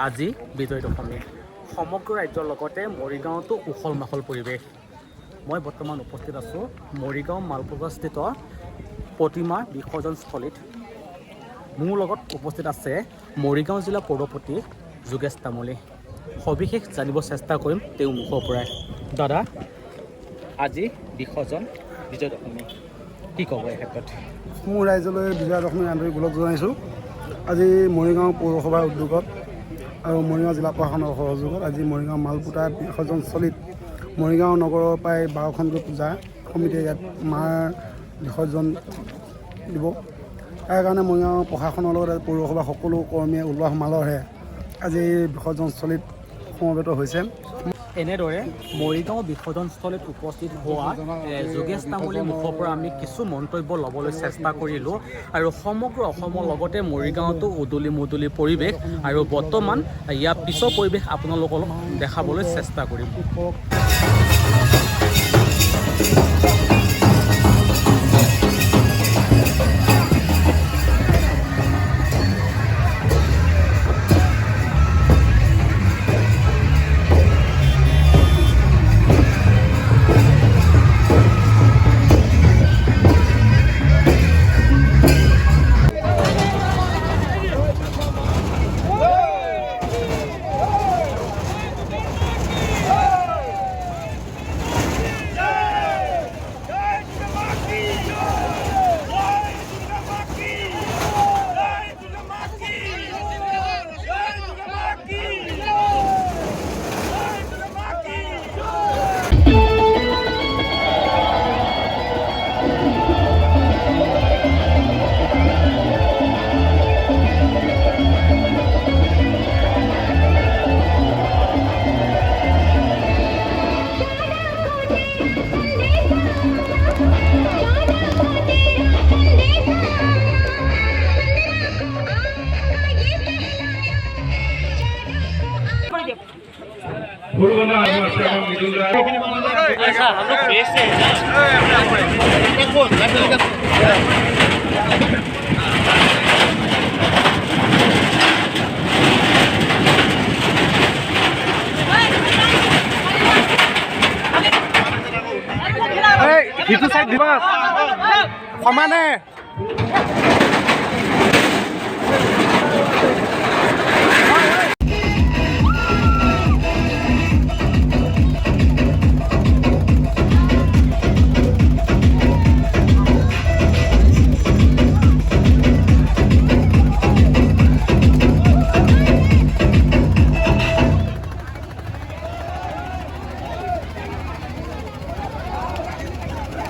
আজি বিজয় দশমী সমগ্ৰ ৰাজ্যৰ লগতে মৰিগাঁৱতো উখল মাখল পৰিৱেশ। মই বৰ্তমান উপস্থিত আছোঁ মৰিগাঁও মালপোৱাস্থিত প্ৰতিমা বিসৰ্জনস্থলীত। মোৰ লগত উপস্থিত আছে মৰিগাঁও জিলা পৌৰপতি যোগেশ তামুলী। সবিশেষ জানিব চেষ্টা কৰিম তেওঁৰ মুখৰ পৰাই। দাদা, আজি বিসৰ্জন বিজয় দশমী, কি ক'ব এই ক্ষেত্ৰত? মোৰ ৰাইজলৈ বিজয়া দশমীৰ আন্তৰিক ওলগ জনাইছোঁ। আজি মৰিগাঁও পৌৰসভাৰ উদ্যোগত আৰু মৰিগাঁও জিলা প্ৰশাসনৰ সহযোগত আজি মৰিগাঁও মালপোতা বিসৰ্জনস্থলীত মৰিগাঁও নগৰৰ প্ৰায় 12খনকৈ পূজা সমিতিয়ে ইয়াত মাৰ বিসৰ্জন দিব। তাৰ কাৰণে মৰিগাঁও প্ৰশাসনৰ লগতে পৌৰসভাৰ সকলো কৰ্মীয়ে উল্লাস মালহে আজি এই বিসৰ্জনস্থলীত সমবেত হৈছে। এনেদৰে মৰিগাঁও বিসৰ্জনস্থলীত উপস্থিত হোৱা যোগেশ তামুলীৰ মুখৰ পৰা আমি কিছু মন্তব্য ল'বলৈ চেষ্টা কৰিলোঁ আৰু সমগ্ৰ অসমৰ লগতে মৰিগাঁৱতো উদুলি মুদুলি পৰিৱেশ আৰু বৰ্তমান ইয়াৰ পিছৰ পৰিৱেশ আপোনালোকক দেখাবলৈ চেষ্টা কৰিম। সমানে